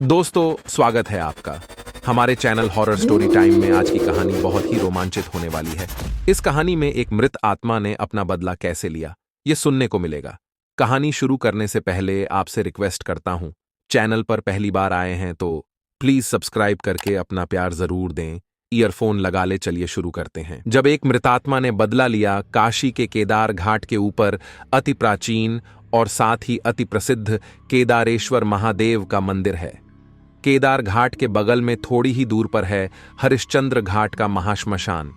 दोस्तों, स्वागत है आपका हमारे चैनल हॉरर स्टोरी टाइम में। आज की कहानी बहुत ही रोमांचित होने वाली है। इस कहानी में एक मृत आत्मा ने अपना बदला कैसे लिया, ये सुनने को मिलेगा। कहानी शुरू करने से पहले आपसे रिक्वेस्ट करता हूं, चैनल पर पहली बार आए हैं तो प्लीज सब्सक्राइब करके अपना प्यार जरूर दें। ईयरफोन लगा ले, चलिए शुरू करते हैं। जब एक मृतात्मा ने बदला लिया, काशी के केदार घाट के ऊपर अति प्राचीन और साथ ही अति प्रसिद्ध केदारेश्वर महादेव का मंदिर है। केदार घाट के बगल में थोड़ी ही दूर पर है हरिश्चंद्र घाट का महाश्मशान।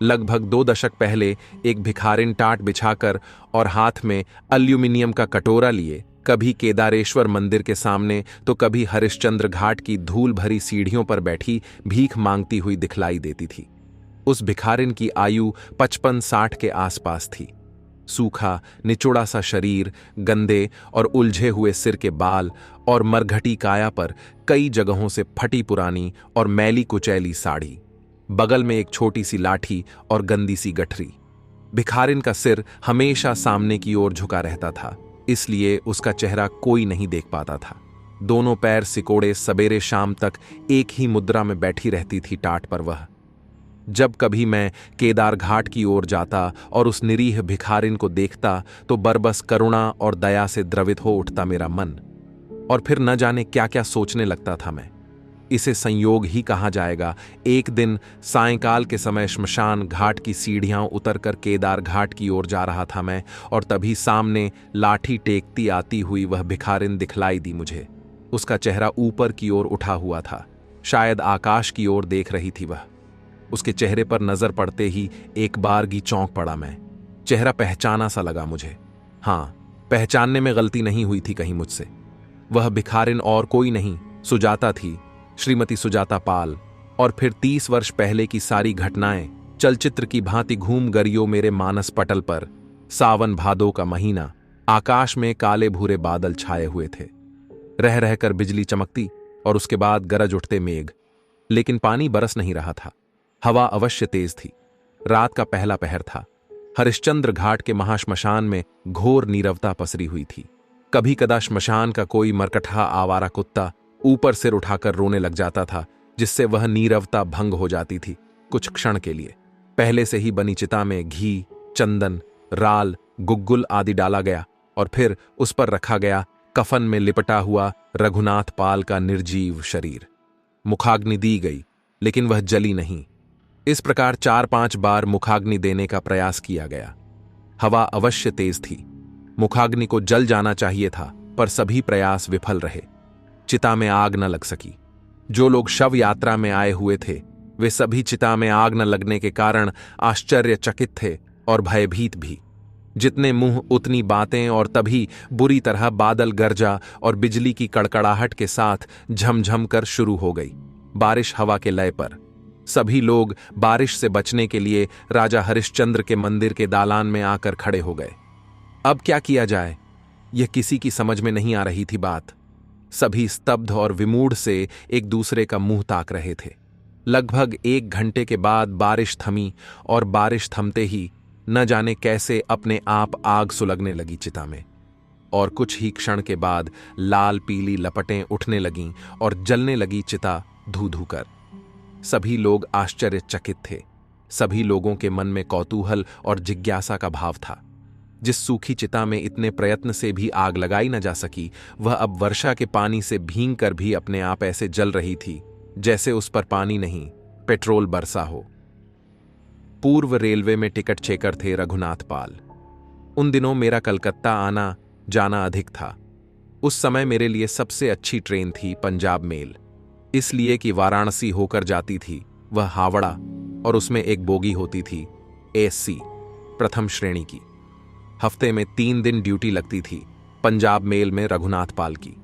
लगभग 2 दशक पहले एक भिखारिन टाट बिछाकर और हाथ में एल्यूमिनियम का कटोरा लिए कभी केदारेश्वर मंदिर के सामने तो कभी हरिश्चंद्र घाट की धूल भरी सीढ़ियों पर बैठी भीख मांगती हुई दिखलाई देती थी। उस भिखारिन की आयु 55-60 के आसपास थी। सूखा निचोड़ा सा शरीर, गंदे और उलझे हुए सिर के बाल और मरघटी काया पर कई जगहों से फटी पुरानी और मैली कुचैली साड़ी, बगल में एक छोटी सी लाठी और गंदी सी गठरी। भिखारिन का सिर हमेशा सामने की ओर झुका रहता था, इसलिए उसका चेहरा कोई नहीं देख पाता था। दोनों पैर सिकोड़े सवेरे शाम तक एक ही मुद्रा में बैठी रहती थी टाट पर वह। जब कभी मैं केदार घाट की ओर जाता और उस निरीह भिखारिन को देखता तो बरबस करुणा और दया से द्रवित हो उठता मेरा मन, और फिर न जाने क्या क्या सोचने लगता था मैं। इसे संयोग ही कहा जाएगा। एक दिन सायंकाल के समय श्मशान घाट की सीढ़ियां उतरकर केदार घाट की ओर जा रहा था मैं, और तभी सामने लाठी टेकती आती हुई वह भिखारिन दिखलाई दी मुझे। उसका चेहरा ऊपर की ओर उठा हुआ था, शायद आकाश की ओर देख रही थी वह। उसके चेहरे पर नजर पड़ते ही एक बारगी चौंक पड़ा मैं। चेहरा पहचाना सा लगा मुझे। हां, पहचानने में गलती नहीं हुई थी कहीं मुझसे। वह भिखारिन और कोई नहीं, सुजाता थी, श्रीमती सुजाता पाल। और फिर 30 वर्ष पहले की सारी घटनाएं चलचित्र की भांति घूम गरियो मेरे मानस पटल पर। सावन भादो का महीना, आकाश में काले भूरे बादल छाए हुए थे। रह रहकर बिजली चमकती और उसके बाद गरज उठते मेघ, लेकिन पानी बरस नहीं रहा था। हवा अवश्य तेज थी। रात का पहला पहर था। हरिश्चंद्र घाट के महाश्मशान में घोर नीरवता पसरी हुई थी। कभी कदा श्मशान का कोई मरकठा आवारा कुत्ता ऊपर सिर उठाकर रोने लग जाता था, जिससे वह नीरवता भंग हो जाती थी कुछ क्षण के लिए। पहले से ही बनी चिता में घी, चंदन, राल, गुग्गुल आदि डाला गया और फिर उस पर रखा गया कफन में लिपटा हुआ रघुनाथ पाल का निर्जीव शरीर। मुखाग्नि दी गई, लेकिन वह जली नहीं। इस प्रकार 4-5 बार मुखाग्नि देने का प्रयास किया गया। हवा अवश्य तेज थी। मुखाग्नि को जल जाना चाहिए था, पर सभी प्रयास विफल रहे। चिता में आग न लग सकी। जो लोग शव यात्रा में आए हुए थे वे सभी चिता में आग न लगने के कारण आश्चर्यचकित थे और भयभीत भी। जितने मुंह उतनी बातें, और तभी बुरी तरह बादल गरजा और बिजली की कड़कड़ाहट के साथ झमझम कर शुरू हो गई बारिश हवा के लय पर। सभी लोग बारिश से बचने के लिए राजा हरिश्चंद्र के मंदिर के दालान में आकर खड़े हो गए। अब क्या किया जाए, यह किसी की समझ में नहीं आ रही थी बात। सभी स्तब्ध और विमूढ़ से एक दूसरे का मुंह ताक रहे थे। लगभग 1 घंटे के बाद बारिश थमी, और बारिश थमते ही न जाने कैसे अपने आप आग सुलगने लगी चिता में, और कुछ ही क्षण के बाद लाल पीली लपटें उठने लगीं और जलने लगी चिता धू धू कर। सभी लोग आश्चर्यचकित थे। सभी लोगों के मन में कौतूहल और जिज्ञासा का भाव था। जिस सूखी चिता में इतने प्रयत्न से भी आग लगाई न जा सकी, वह अब वर्षा के पानी से भींग कर भी अपने आप ऐसे जल रही थी जैसे उस पर पानी नहीं, पेट्रोल बरसा हो। पूर्व रेलवे में टिकट चेकर थे रघुनाथ पाल। उन दिनों मेरा कलकत्ता आना जाना अधिक था। उस समय मेरे लिए सबसे अच्छी ट्रेन थी पंजाब मेल, इसलिए कि वाराणसी होकर जाती थी वह हावड़ा, और उसमें एक बोगी होती थी एसी, प्रथम श्रेणी की। हफ्ते में 3 दिन ड्यूटी लगती थी पंजाब मेल में रघुनाथ पाल की।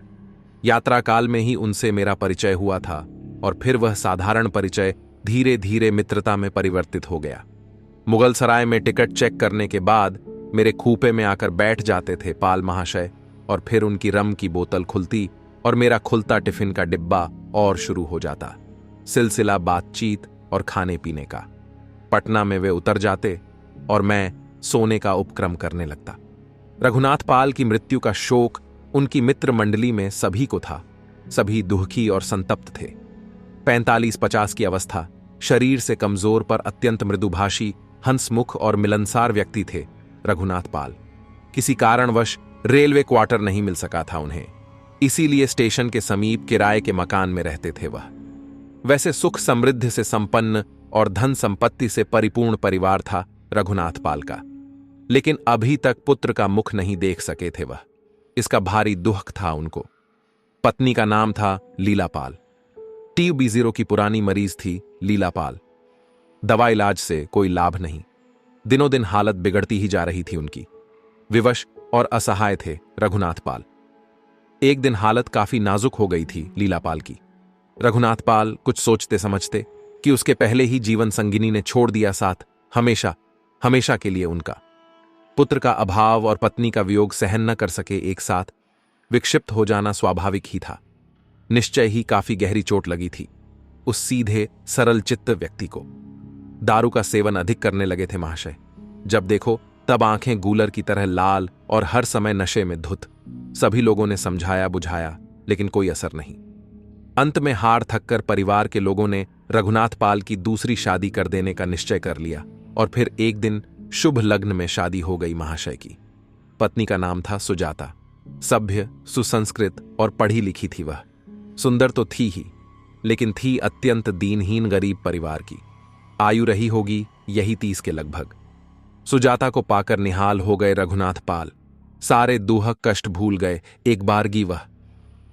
यात्रा काल में ही उनसे मेरा परिचय हुआ था, और फिर वह साधारण परिचय धीरे धीरे मित्रता में परिवर्तित हो गया। मुगल सराय में टिकट चेक करने के बाद मेरे खूपे में आकर बैठ जाते थे पाल महाशय, और फिर उनकी रम की बोतल खुलती और मेरा खुलता टिफिन का डिब्बा और शुरू हो जाता सिलसिला बातचीत और खाने पीने का। पटना में वे उतर जाते और मैं सोने का उपक्रम करने लगता। रघुनाथ पाल की मृत्यु का शोक उनकी मित्र मंडली में सभी को था। सभी दुखी और संतप्त थे। 45-50 की अवस्था, शरीर से कमजोर पर अत्यंत मृदुभाषी, हंसमुख और मिलनसार व्यक्ति थे रघुनाथ पाल। किसी कारणवश रेलवे क्वार्टर नहीं मिल सका था उन्हें, इसीलिए स्टेशन के समीप किराए के मकान में रहते थे वह। वैसे सुख समृद्धि से संपन्न और धन संपत्ति से परिपूर्ण परिवार था रघुनाथ पाल का, लेकिन अभी तक पुत्र का मुख नहीं देख सके थे वह। इसका भारी दुख था उनको। पत्नी का नाम था लीला पाल। TB0 की पुरानी मरीज थी लीला पाल। दवा इलाज से कोई लाभ नहीं। दिनों दिन हालत बिगड़ती ही जा रही थी उनकी। विवश और असहाय थे रघुनाथ पाल। एक दिन हालत काफी नाजुक हो गई थी लीला पाल की। रघुनाथ पाल कुछ सोचते समझते कि उसके पहले ही जीवन संगिनी ने छोड़ दिया साथ, हमेशा हमेशा के लिए उनका। पुत्र का अभाव और पत्नी का वियोग सहन न कर सके एक साथ, विक्षिप्त हो जाना स्वाभाविक ही था। निश्चय ही काफी गहरी चोट लगी थी उस सीधे सरल चित्त व्यक्ति को। दारू का सेवन अधिक करने लगे थे महाशय। जब देखो तब आंखें गूलर की तरह लाल और हर समय नशे में धुत। सभी लोगों ने समझाया बुझाया, लेकिन कोई असर नहीं। अंत में हार थककर परिवार के लोगों ने रघुनाथ पाल की दूसरी शादी कर देने का निश्चय कर लिया और फिर एक दिन शुभ लग्न में शादी हो गई महाशय की। पत्नी का नाम था सुजाता। सभ्य, सुसंस्कृत और पढ़ी लिखी थी वह। सुंदर तो थी ही, लेकिन थी अत्यंत दीनहीन गरीब परिवार की। आयु रही होगी यही 30 के लगभग। सुजाता को पाकर निहाल हो गए रघुनाथ पाल। सारे दुहक कष्ट भूल गए एक बारगी वह।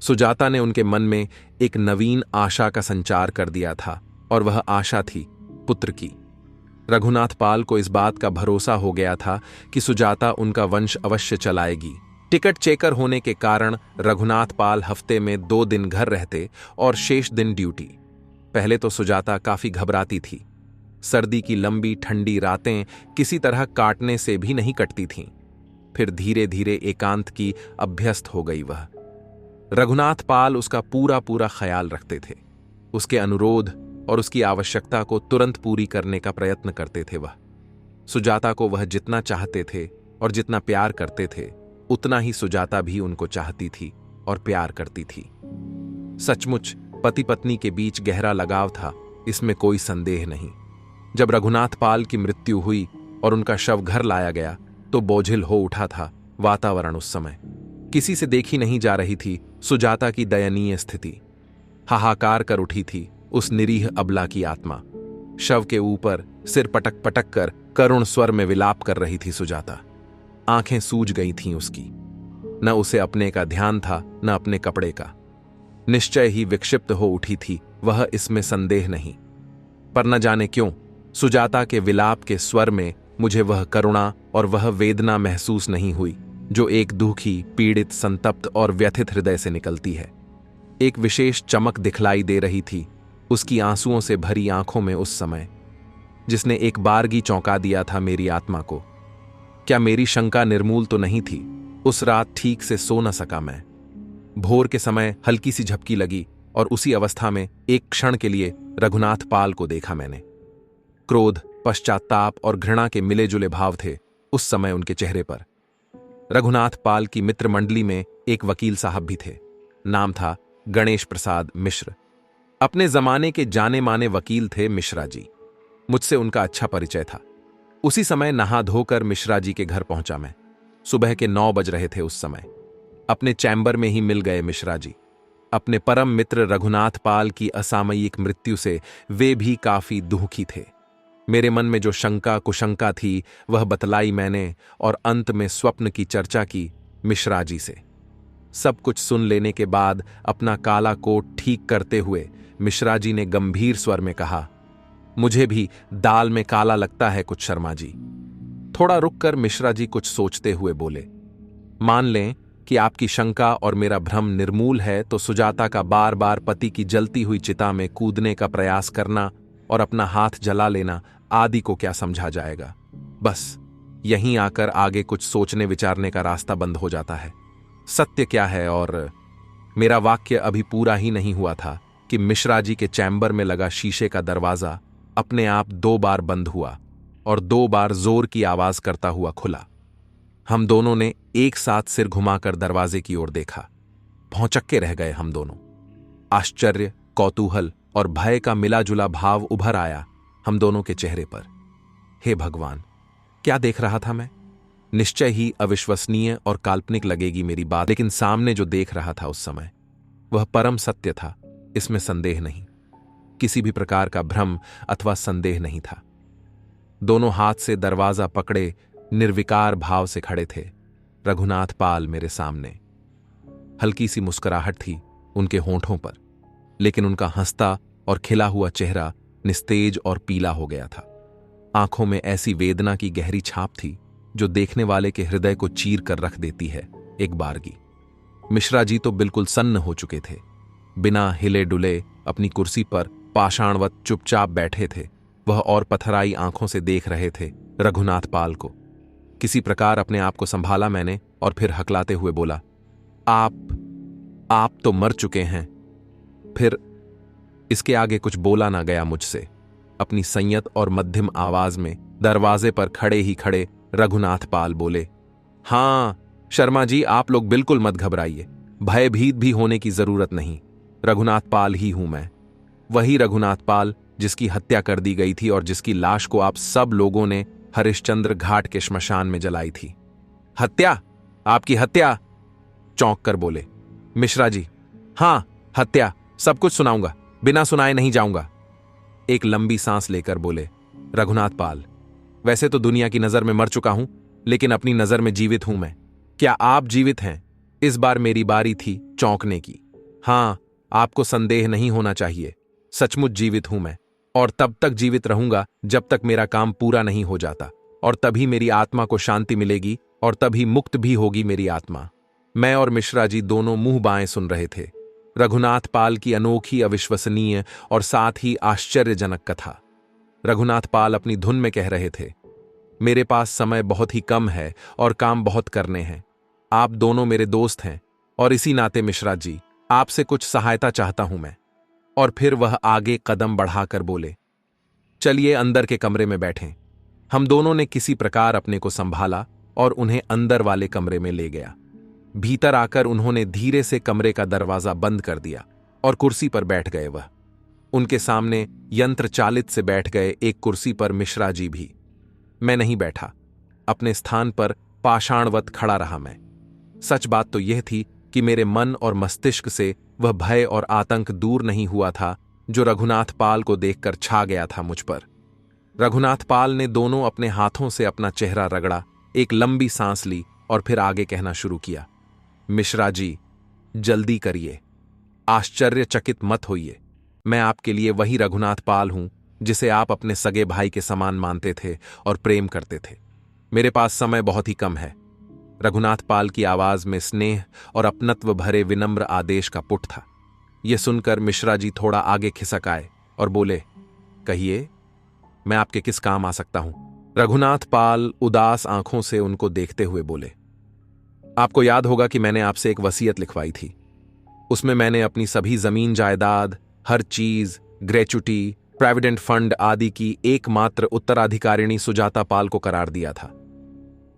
सुजाता ने उनके मन में एक नवीन आशा का संचार कर दिया था, और वह आशा थी पुत्र की। रघुनाथ पाल को इस बात का भरोसा हो गया था कि सुजाता उनका वंश अवश्य चलाएगी। टिकट चेकर होने के कारण रघुनाथ पाल हफ्ते में 2 दिन घर रहते और शेष दिन ड्यूटी। पहले तो सुजाता काफी घबराती थी। सर्दी की लंबी ठंडी रातें किसी तरह काटने से भी नहीं कटती थीं। फिर धीरे धीरे एकांत की अभ्यस्त हो गई वह। रघुनाथ पाल उसका पूरा पूरा ख्याल रखते थे। उसके अनुरोध और उसकी आवश्यकता को तुरंत पूरी करने का प्रयत्न करते थे वह। सुजाता को वह जितना चाहते थे और जितना प्यार करते थे, उतना ही सुजाता भी उनको चाहती थी और प्यार करती थी। सचमुच पति पत्नी के बीच गहरा लगाव था, इसमें कोई संदेह नहीं। जब रघुनाथ पाल की मृत्यु हुई और उनका शव घर लाया गया तो बोझिल हो उठा था वातावरण उस समय। किसी से देखी नहीं जा रही थी सुजाता की दयनीय स्थिति। हाहाकार कर उठी थी उस निरीह अबला की आत्मा। शव के ऊपर सिर पटक पटक कर करुण स्वर में विलाप कर रही थी सुजाता। आंखें सूज गई थीं उसकी। न उसे अपने का ध्यान था न अपने कपड़े का। निश्चय ही विक्षिप्त हो उठी थी वह, इसमें संदेह नहीं। पर न जाने क्यों सुजाता के विलाप के स्वर में मुझे वह करुणा और वह वेदना महसूस नहीं हुई जो एक दुखी, पीड़ित, संतप्त और व्यथित हृदय से निकलती है। एक विशेष चमक दिखलाई दे रही थी उसकी आंसुओं से भरी आंखों में उस समय, जिसने एक बारगी चौंका दिया था मेरी आत्मा को। क्या मेरी शंका निर्मूल तो नहीं थी? उस रात ठीक से सो न सका मैं। भोर के समय हल्की सी झपकी लगी और उसी अवस्था में एक क्षण के लिए रघुनाथ पाल को देखा मैंने। क्रोध, पश्चाताप और घृणा के मिले जुले भाव थे उस समय उनके चेहरे पर। रघुनाथ पाल की मित्र मंडली में एक वकील साहब भी थे। नाम था गणेश प्रसाद मिश्र। अपने जमाने के जाने माने वकील थे मिश्रा जी। मुझसे उनका अच्छा परिचय था। उसी समय नहा धोकर मिश्रा जी के घर पहुंचा मैं। सुबह के 9 बज रहे थे उस समय। अपने चैम्बर में ही मिल गए मिश्रा जी। अपने परम मित्र रघुनाथ पाल की असामयिक मृत्यु से वे भी काफी दुखी थे। मेरे मन में जो शंका कुशंका थी वह बतलाई मैंने और अंत में स्वप्न की चर्चा की मिश्रा जी से। सब कुछ सुन लेने के बाद अपना काला कोट ठीक करते हुए मिश्रा जी ने गंभीर स्वर में कहा, मुझे भी दाल में काला लगता है कुछ शर्मा जी। थोड़ा रुककर मिश्रा जी कुछ सोचते हुए बोले, मान लें कि आपकी शंका और मेरा भ्रम निर्मूल है तो सुजाता का बार बार पति की जलती हुई चिता में कूदने का प्रयास करना और अपना हाथ जला लेना आदि को क्या समझा जाएगा। बस यहीं आकर आगे कुछ सोचने विचारने का रास्ता बंद हो जाता है। सत्य क्या है? और मेरा वाक्य अभी पूरा ही नहीं हुआ था कि मिश्रा जी के चैम्बर में लगा शीशे का दरवाजा अपने आप 2 बार बंद हुआ और 2 बार जोर की आवाज करता हुआ खुला। हम दोनों ने एक साथ सिर घुमाकर दरवाजे की ओर देखा। भौंचक्के रह गए हम दोनों। आश्चर्य, कौतूहल और भय का मिला जुला भाव उभर आया हम दोनों के चेहरे पर। हे भगवान, क्या देख रहा था मैं? निश्चय ही अविश्वसनीय और काल्पनिक लगेगी मेरी बात, लेकिन सामने जो देख रहा था उस समय वह परम सत्य था, इसमें संदेह नहीं। किसी भी प्रकार का भ्रम अथवा संदेह नहीं था। दोनों हाथ से दरवाजा पकड़े निर्विकार भाव से खड़े थे रघुनाथ पाल मेरे सामने। हल्की सी मुस्कुराहट थी उनके होंठों पर, लेकिन उनका हंसता और खिला हुआ चेहरा निस्तेज और पीला हो गया था। आंखों में ऐसी वेदना की गहरी छाप थी जो देखने वाले के हृदय को चीर कर रख देती है एक बारगी। मिश्रा जी तो बिल्कुल सन्न हो चुके थे, बिना हिले डुले अपनी कुर्सी पर पाषाणवत चुपचाप बैठे थे। वह और पथराई आंखों से देख रहे थे रघुनाथ पाल को। किसी प्रकार अपने आप को संभाला मैंने और फिर हकलाते हुए बोला, आप तो मर चुके हैं। फिर इसके आगे कुछ बोला ना गया मुझसे। अपनी संयत और मध्यम आवाज में दरवाजे पर खड़े ही खड़े रघुनाथ पाल बोले, हां शर्मा जी, आप लोग बिल्कुल मत घबराइए, भयभीत भी होने की जरूरत नहीं। रघुनाथ पाल ही हूं मैं, वही रघुनाथ पाल जिसकी हत्या कर दी गई थी और जिसकी लाश को आप सब लोगों ने हरिश्चंद्र घाट के श्मशान में जलाई थी। हत्या? आपकी हत्या? चौंक कर बोले मिश्रा जी। हां, हत्या, सब कुछ सुनाऊंगा, बिना सुनाए नहीं जाऊंगा। एक लंबी सांस लेकर बोले रघुनाथ पाल, वैसे तो दुनिया की नजर में मर चुका हूं, लेकिन अपनी नजर में जीवित हूं मैं। क्या आप जीवित हैं? इस बार मेरी बारी थी चौंकने की। हां, आपको संदेह नहीं होना चाहिए, सचमुच जीवित हूं मैं, और तब तक जीवित रहूंगा जब तक मेरा काम पूरा नहीं हो जाता, और तभी मेरी आत्मा को शांति मिलेगी और तभी मुक्त भी होगी मेरी आत्मा। मैं और मिश्रा जी दोनों मुंह बाएं सुन रहे थे रघुनाथ पाल की अनोखी, अविश्वसनीय और साथ ही आश्चर्यजनक कथा। रघुनाथ पाल अपनी धुन में कह रहे थे, मेरे पास समय बहुत ही कम है और काम बहुत करने हैं। आप दोनों मेरे दोस्त हैं और इसी नाते मिश्रा जी, आपसे कुछ सहायता चाहता हूं मैं। और फिर वह आगे कदम बढ़ाकर बोले, चलिए अंदर के कमरे में बैठें। हम दोनों ने किसी प्रकार अपने को संभाला और उन्हें अंदर वाले कमरे में ले गया। भीतर आकर उन्होंने धीरे से कमरे का दरवाजा बंद कर दिया और कुर्सी पर बैठ गए। वह उनके सामने यंत्र चालित से बैठ गए एक कुर्सी पर मिश्रा जी भी। मैं नहीं बैठा, अपने स्थान पर पाषाणवत खड़ा रहा मैं। सच बात तो यह थी कि मेरे मन और मस्तिष्क से वह भय और आतंक दूर नहीं हुआ था जो रघुनाथ पाल को देखकर छा गया था मुझ पर। रघुनाथ पाल ने दोनों अपने हाथों से अपना चेहरा रगड़ा, एक लंबी सांस ली और फिर आगे कहना शुरू किया, मिश्रा जी, जल्दी करिए, आश्चर्यचकित मत होइए। मैं आपके लिए वही रघुनाथ पाल हूं जिसे आप अपने सगे भाई के समान मानते थे और प्रेम करते थे। मेरे पास समय बहुत ही कम है। रघुनाथ पाल की आवाज में स्नेह और अपनत्व भरे विनम्र आदेश का पुट था। यह सुनकर मिश्रा जी थोड़ा आगे खिसक आए और बोले, कहिए, मैं आपके किस काम आ सकता हूं? रघुनाथ पाल उदास आंखों से उनको देखते हुए बोले, आपको याद होगा कि मैंने आपसे एक वसीयत लिखवाई थी। उसमें मैंने अपनी सभी जमीन जायदाद, हर चीज, ग्रेचुटी, प्रोविडेंट फंड आदि की एकमात्र उत्तराधिकारिणी सुजाता पाल को करार दिया था।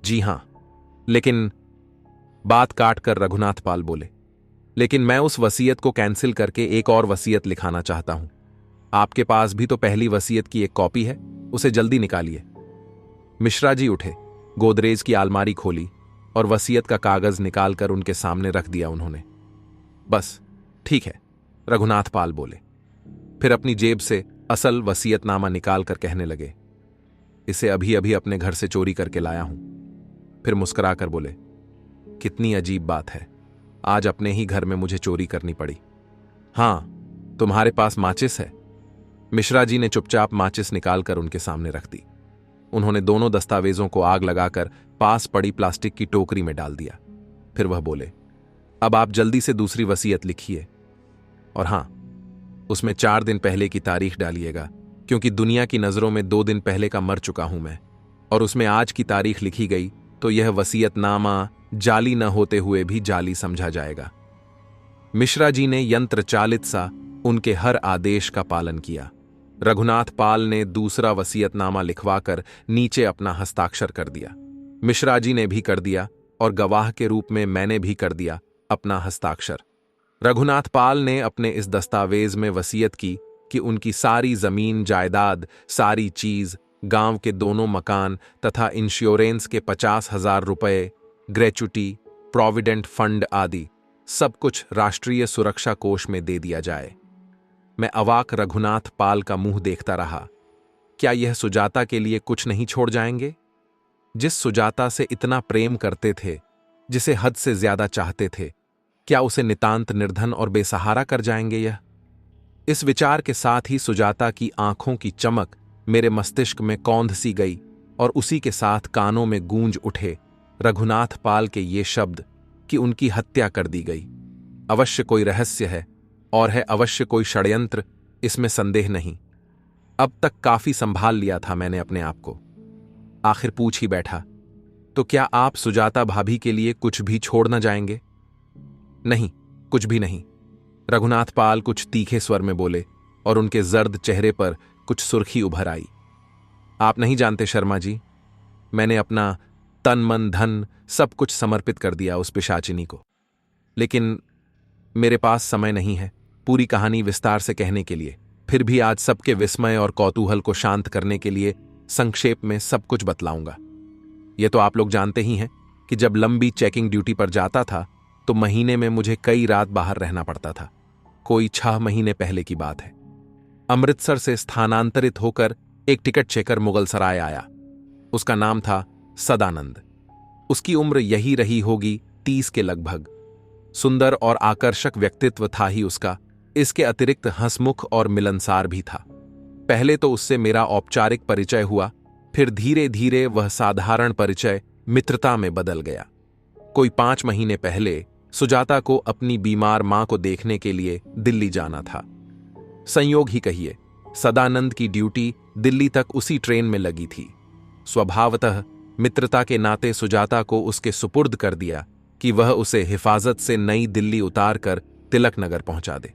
जी हां, लेकिन बात काट कर रघुनाथ पाल बोले, लेकिन मैं उस वसीयत को कैंसिल करके एक और वसीयत लिखाना चाहता हूं। आपके पास भी तो पहली वसीयत की एक कॉपी है, उसे जल्दी निकालिए। मिश्रा जी उठे, गोदरेज की अलमारी खोली और वसीयत का कागज निकालकर उनके सामने रख दिया उन्होंने। बस ठीक है, रघुनाथ पाल बोले। फिर अपनी जेब से असल वसीयतनामा निकालकर कहने लगे, इसे अभी अभी अपने घर से चोरी करके लाया हूं। फिर मुस्कुराकर बोले, कितनी अजीब बात है, आज अपने ही घर में मुझे चोरी करनी पड़ी। हां, तुम्हारे पास माचिस है? मिश्रा जी ने चुपचाप माचिस निकालकर उनके सामने रख दी। उन्होंने दोनों दस्तावेजों को आग लगाकर पास पड़ी प्लास्टिक की टोकरी में डाल दिया। फिर वह बोले, अब आप जल्दी से दूसरी वसीयत लिखिए, और हां, उसमें 4 दिन पहले की तारीख डालिएगा, क्योंकि दुनिया की नजरों में 2 दिन पहले का मर चुका हूं मैं, और उसमें आज की तारीख लिखी गई तो यह वसीयतनामा जाली न होते हुए भी जाली समझा जाएगा। मिश्रा जी ने यंत्र चालित सा उनके हर आदेश का पालन किया। रघुनाथ पाल ने दूसरा वसीयतनामा लिखवाकर नीचे अपना हस्ताक्षर कर दिया। मिश्रा जी ने भी कर दिया और गवाह के रूप में मैंने भी कर दिया अपना हस्ताक्षर। रघुनाथ पाल ने अपने इस दस्तावेज में वसीयत की कि उनकी सारी जमीन जायदाद, सारी चीज, गांव के दोनों मकान तथा इंश्योरेंस के 50,000 रुपए, ग्रेचुटी, प्रोविडेंट फंड आदि सब कुछ राष्ट्रीय सुरक्षा कोष में दे दिया जाए। मैं अवाक रघुनाथ पाल का मुंह देखता रहा। क्या यह सुजाता के लिए कुछ नहीं छोड़ जाएंगे? जिस सुजाता से इतना प्रेम करते थे, जिसे हद से ज्यादा चाहते थे, क्या उसे नितांत निर्धन और बेसहारा कर जाएंगे यह? इस विचार के साथ ही सुजाता की आंखों की चमक मेरे मस्तिष्क में कौंध सी गई और उसी के साथ कानों में गूंज उठे रघुनाथ पाल के ये शब्द कि उनकी हत्या कर दी गई। अवश्य कोई रहस्य है और है अवश्य कोई षड्यंत्र, इसमें संदेह नहीं। अब तक काफी संभाल लिया था मैंने अपने आप को। आखिर पूछ ही बैठा, तो क्या आप सुजाता भाभी के लिए कुछ भी छोड़ न जाएंगे? नहीं, कुछ भी नहीं। रघुनाथ पाल कुछ तीखे स्वर में बोले और उनके जर्द चेहरे पर कुछ सुर्खी उभर आई। आप नहीं जानते शर्मा जी, मैंने अपना तन मन धन सब कुछ समर्पित कर दिया उस पिशाचिनी को। लेकिन मेरे पास समय नहीं है पूरी कहानी विस्तार से कहने के लिए। फिर भी आज सबके विस्मय और कौतूहल को शांत करने के लिए संक्षेप में सब कुछ बतलाऊंगा। यह तो आप लोग जानते ही हैं कि जब लंबी चेकिंग ड्यूटी पर जाता था तो महीने में मुझे कई रात बाहर रहना पड़ता था। कोई 6 महीने पहले की बात है। अमृतसर से स्थानांतरित होकर एक टिकट चेकर मुगलसराय आया। उसका नाम था सदानंद। उसकी उम्र यही रही होगी 30 के लगभग। सुंदर और आकर्षक व्यक्तित्व था ही उसका। इसके अतिरिक्त हंसमुख और मिलनसार भी था। पहले तो उससे मेरा औपचारिक परिचय हुआ, फिर धीरे धीरे वह साधारण परिचय मित्रता में बदल गया। कोई 5 महीने पहले सुजाता को अपनी बीमार मां को देखने के लिए दिल्ली जाना था। संयोग ही कहिए, सदानंद की ड्यूटी दिल्ली तक उसी ट्रेन में लगी थी। स्वभावतः मित्रता के नाते सुजाता को उसके सुपुर्द कर दिया कि वह उसे हिफाजत से नई दिल्ली उतारकर तिलक नगर पहुंचा दे।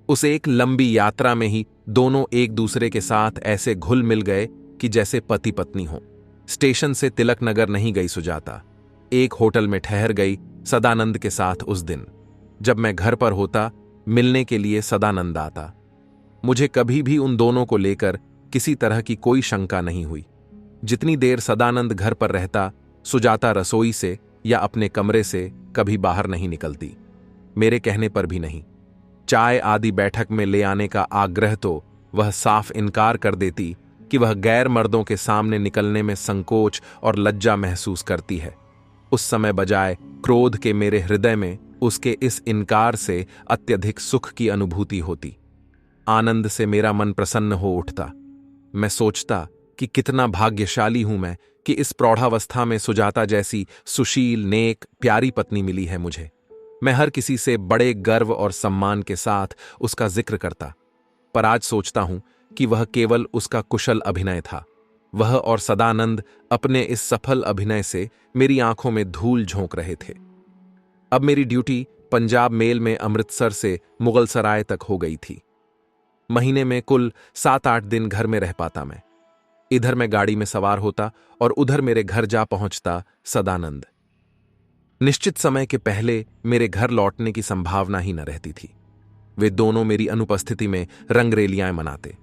उस एक लंबी यात्रा में ही दोनों एक दूसरे के साथ ऐसे घुल मिल गए कि जैसे पति पत्नी हो। स्टेशन से तिलक नगर नहीं गई सुजाता, एक होटल में ठहर गई सदानंद के साथ। उस दिन जब मैं घर पर होता, मिलने के लिए सदानंद आता। मुझे कभी भी उन दोनों को लेकर किसी तरह की कोई शंका नहीं हुई। जितनी देर सदानंद घर पर रहता, सुजाता रसोई से या अपने कमरे से कभी बाहर नहीं निकलती, मेरे कहने पर भी नहीं। चाय आदि बैठक में ले आने का आग्रह तो वह साफ इनकार कर देती कि वह गैर मर्दों के सामने निकलने में संकोच और लज्जा महसूस करती है। उस समय बजाय क्रोध के मेरे हृदय में उसके इस इनकार से अत्यधिक सुख की अनुभूति होती। आनंद से मेरा मन प्रसन्न हो उठता। मैं सोचता कि कितना भाग्यशाली हूं मैं कि इस प्रौढ़ावस्था में सुजाता जैसी सुशील, नेक, प्यारी पत्नी मिली है मुझे। मैं हर किसी से बड़े गर्व और सम्मान के साथ उसका जिक्र करता, पर आज सोचता हूं कि वह केवल उसका कुशल अभिनय था। वह और सदानंद अपने इस सफल अभिनय से मेरी आंखों में धूल झोंक रहे थे। अब मेरी ड्यूटी पंजाब मेल में अमृतसर से मुगलसराय तक हो गई थी। महीने में कुल 7-8 दिन घर में रह पाता मैं। इधर मैं गाड़ी में सवार होता और उधर मेरे घर जा पहुंचता सदानंद। निश्चित समय के पहले मेरे घर लौटने की संभावना ही न रहती थी। वे दोनों मेरी अनुपस्थिति में रंगरेलियां मनाते।